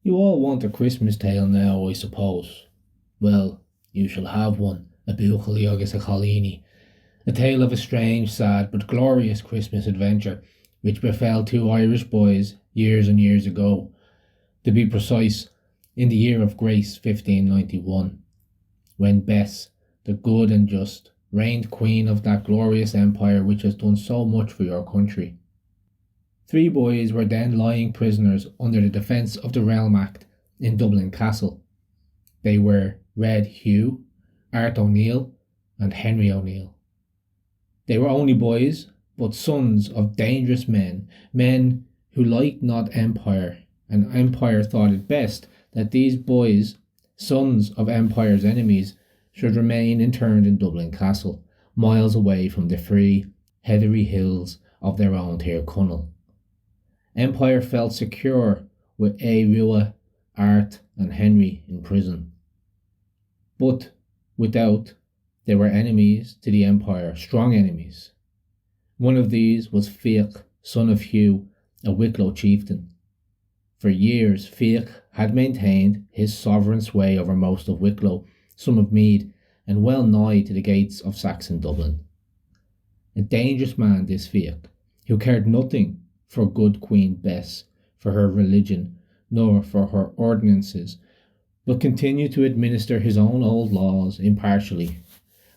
You all want a Christmas tale now, I suppose. Well, you shall have one, a buchali agus a cholini, a tale of a strange, sad, but glorious Christmas adventure which befell two Irish boys years and years ago. To be precise, in the year of grace 1591, when Bess, the good and just, reigned queen of that glorious empire which has done so much for your country. Three boys were then lying prisoners under the Defence of the Realm Act in Dublin Castle. They were Red Hugh, Art O'Neill, and Henry O'Neill. They were only boys, but sons of dangerous men, men who liked not empire, and empire thought it best that these boys, sons of empire's enemies, should remain interned in Dublin Castle, miles away from the free, heathery hills of their own Tir Connell. Empire felt secure with Rua, Art, and Henry in prison. But without, they were enemies to the Empire, strong enemies. One of these was Fiach, son of Hugh, a Wicklow chieftain. For years, Fiach had maintained his sovereign sway over most of Wicklow, some of Meath, and well nigh to the gates of Saxon Dublin. A dangerous man, this Fiach, who cared nothing for good Queen Bess, for her religion, nor for her ordinances, but continued to administer his own old laws impartially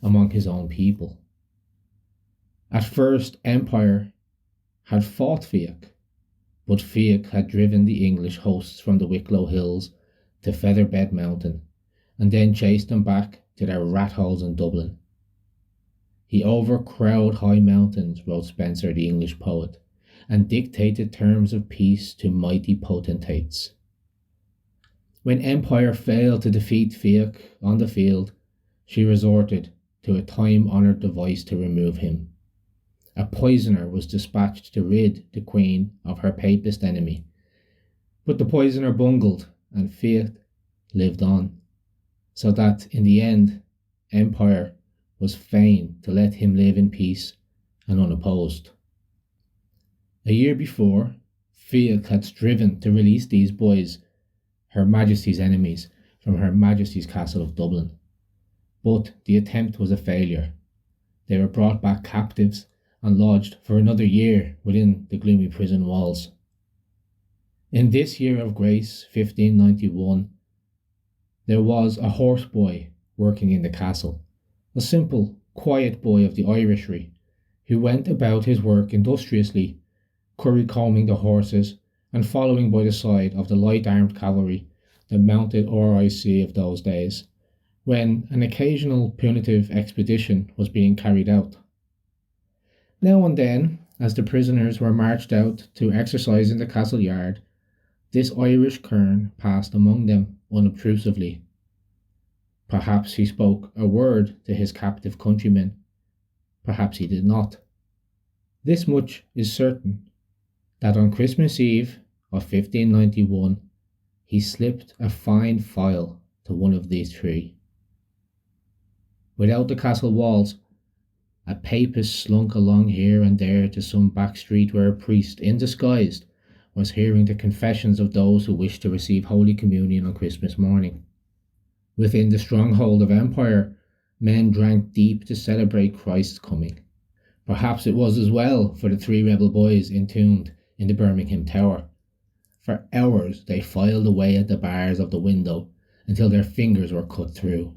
among his own people. At first, Empire had fought Fiach, but Fiach had driven the English hosts from the Wicklow Hills to Featherbed Mountain, and then chased them back to their rat holes in Dublin. He overcrowed high mountains, wrote Spenser, the English poet, and dictated terms of peace to mighty potentates. When Empire failed to defeat Fiach on the field, she resorted to a time-honoured device to remove him. A poisoner was dispatched to rid the Queen of her papist enemy, but the poisoner bungled, and Fiach lived on, so that in the end Empire was fain to let him live in peace and unopposed. A year before, Fiach had striven to release these boys, Her Majesty's enemies, from Her Majesty's Castle of Dublin. But the attempt was a failure. They were brought back captives and lodged for another year within the gloomy prison walls. In this year of grace, 1591, there was a horse boy working in the castle, a simple, quiet boy of the Irishry, who went about his work industriously, curry-combing the horses and following by the side of the light-armed cavalry, the mounted RIC of those days, when an occasional punitive expedition was being carried out. Now and then, as the prisoners were marched out to exercise in the castle yard, this Irish kern passed among them unobtrusively. Perhaps he spoke a word to his captive countrymen, perhaps he did not. This much is certain, that on Christmas Eve of 1591 he slipped a fine file to one of these three. Without the castle walls, a papist slunk along here and there to some back street where a priest, in disguise, was hearing the confessions of those who wished to receive Holy Communion on Christmas morning. Within the stronghold of Empire, men drank deep to celebrate Christ's coming. Perhaps it was as well for the three rebel boys entombed in the Birmingham Tower. For hours they filed away at the bars of the window until their fingers were cut through.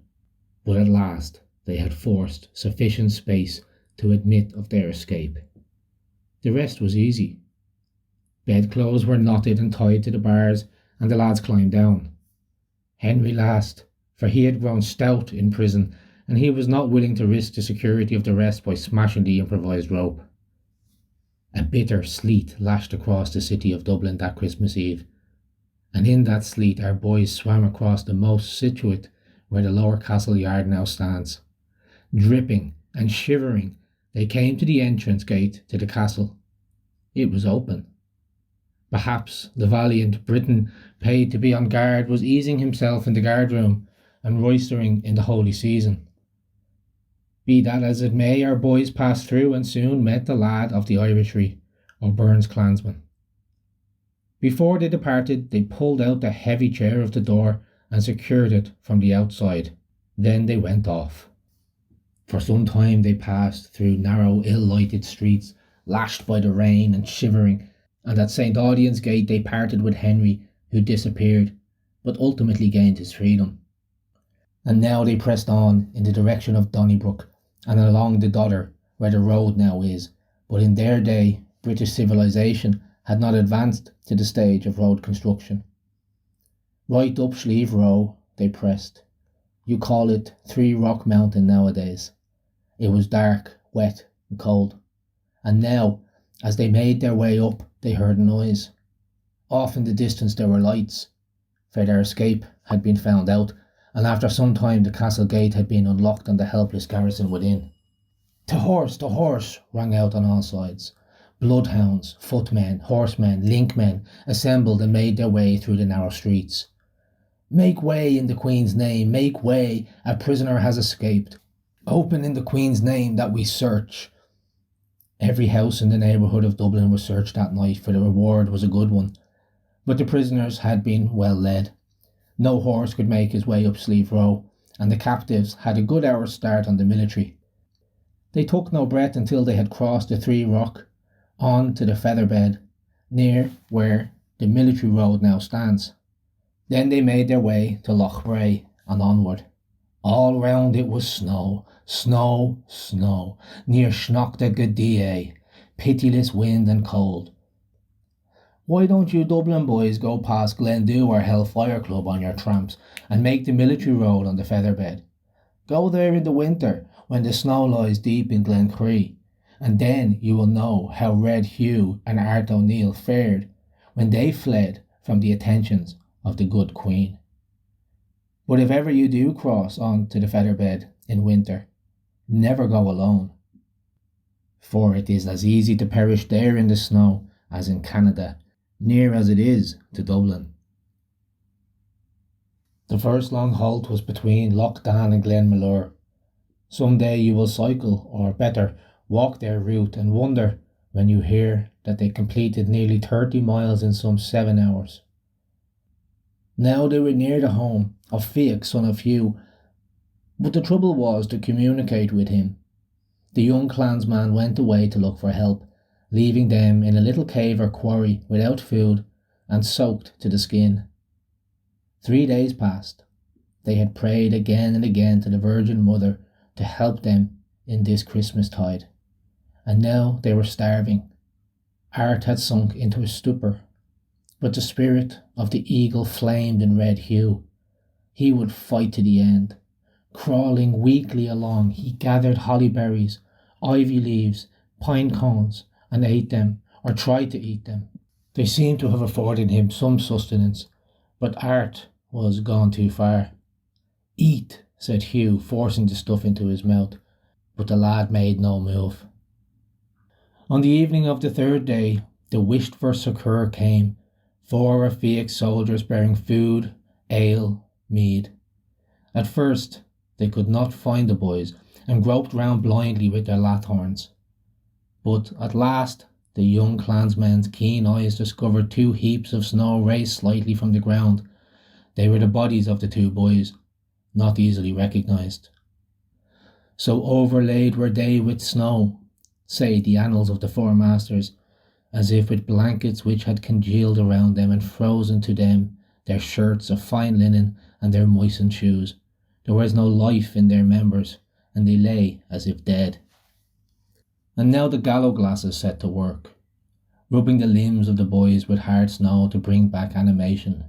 But at last they had forced sufficient space to admit of their escape. The rest was easy. Bedclothes were knotted and tied to the bars, and the lads climbed down. Henry last, for he had grown stout in prison, and he was not willing to risk the security of the rest by smashing the improvised rope. A bitter sleet lashed across the city of Dublin that Christmas Eve, and in that sleet our boys swam across the moat situate where the lower castle yard now stands. Dripping and shivering, they came to the entrance gate to the castle. It was open. Perhaps the valiant Briton, paid to be on guard, was easing himself in the guard-room and roistering in the holy season. Be that as it may, our boys passed through and soon met the lad of the Irishry, O'Byrne's clansman. Before they departed, they pulled out the heavy chair of the door and secured it from the outside. Then they went off. For some time they passed through narrow, ill-lighted streets, lashed by the rain and shivering, and at St. Audien's Gate they parted with Henry, who disappeared, but ultimately gained his freedom. And now they pressed on in the direction of Donnybrook and along the Dodder, where the road now is, but in their day British civilization had not advanced to the stage of road construction. Right up Slieve Row they pressed. You call it Three Rock Mountain nowadays. It was dark, wet and cold. And now, as they made their way up, they heard a noise. Off in the distance there were lights, for their escape had been found out, and after some time the castle gate had been unlocked and the helpless garrison within. To horse, rang out on all sides. Bloodhounds, footmen, horsemen, linkmen assembled and made their way through the narrow streets. Make way in the Queen's name, make way, a prisoner has escaped. Open in the Queen's name that we search. Every house in the neighbourhood of Dublin was searched that night, for the reward was a good one. But the prisoners had been well led. No horse could make his way up Slieve Row, and the captives had a good hour's start on the military. They took no breath until they had crossed the Three Rock, on to the Featherbed, near where the military road now stands. Then they made their way to Loch Bray and onward. All round it was snow, snow, snow, near Snochta Gadea, pitiless wind and cold. Why don't you Dublin boys go past Glendew or Hellfire Club on your tramps and make the military road on the Featherbed? Go there in the winter when the snow lies deep in Glencree, and then you will know how Red Hugh and Art O'Neill fared when they fled from the attentions of the good Queen. But if ever you do cross on to the Featherbed in winter, never go alone, for it is as easy to perish there in the snow as in Canada, near as it is to Dublin. The first long halt was between Loch Dan and Glenmalure. Some day you will cycle, or better, walk their route and wonder when you hear that they completed nearly 30 miles in some 7 hours. Now they were near the home of Fiach, son of Hugh, but the trouble was to communicate with him. The young clansman went away to look for help, leaving them in a little cave or quarry without food and soaked to the skin. 3 days passed. They had prayed again and again to the Virgin Mother to help them in this Christmas tide, and now they were starving. Art had sunk into a stupor, but the spirit of the eagle flamed in Red Hugh. He would fight to the end. Crawling weakly along, he gathered holly berries, ivy leaves, pine cones, and ate them, or tried to eat them. They seemed to have afforded him some sustenance, but Art was gone too far. Eat, said Hugh, forcing the stuff into his mouth, but the lad made no move. On the evening of the third day, the wished-for succour came, 4 of Fiach's soldiers bearing food, ale, mead. At first, they could not find the boys, and groped round blindly with their lathorns. But at last, the young clansmen's keen eyes discovered 2 heaps of snow raised slightly from the ground. They were the bodies of the 2 boys, not easily recognised. So overlaid were they with snow, say the annals of the Four Masters, as if with blankets which had congealed around them and frozen to them, their shirts of fine linen and their moistened shoes. There was no life in their members, and they lay as if dead. And now the gallows glasses set to work, rubbing the limbs of the boys with hard snow to bring back animation.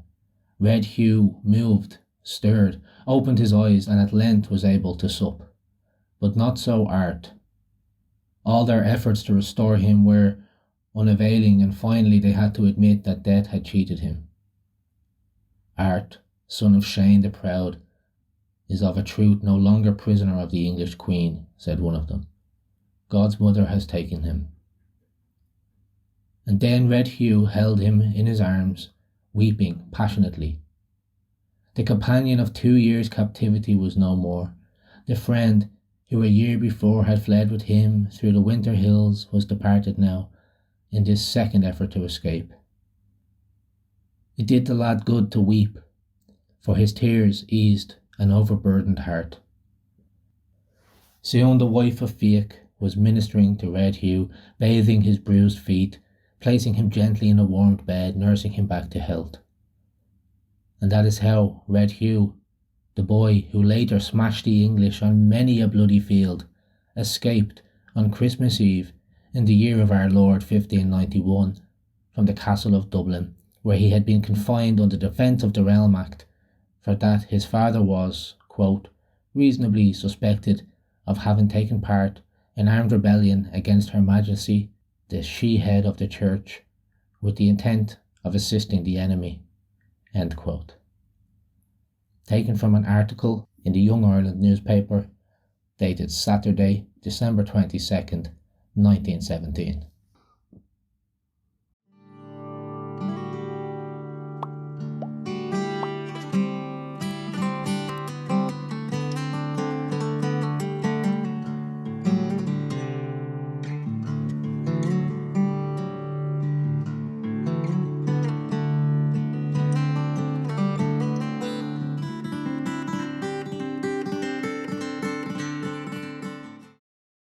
Red Hugh moved, stirred, opened his eyes, and at length was able to sup. But not so Art. All their efforts to restore him were unavailing, and finally they had to admit that death had cheated him. Art, son of Shane the Proud, is of a truth no longer prisoner of the English Queen, said one of them. God's mother has taken him. And then Red Hugh held him in his arms, weeping passionately. The companion of 2 years' captivity was no more. The friend who a year before had fled with him through the winter hills was departed now, in this second effort to escape. It did the lad good to weep, for his tears eased an overburdened heart. Soon the wife of Fiach was ministering to Red Hugh, bathing his bruised feet, placing him gently in a warmed bed, nursing him back to health. And that is how Red Hugh, the boy who later smashed the English on many a bloody field, escaped on Christmas Eve in the year of our Lord 1591 from the castle of Dublin, where he had been confined under the Defence of the Realm Act, for that his father was, quote, reasonably suspected of having taken part in armed rebellion against Her Majesty, the she-head of the church, with the intent of assisting the enemy, end quote. Taken from an article in the Young Ireland newspaper, dated Saturday, December 22nd, 1917.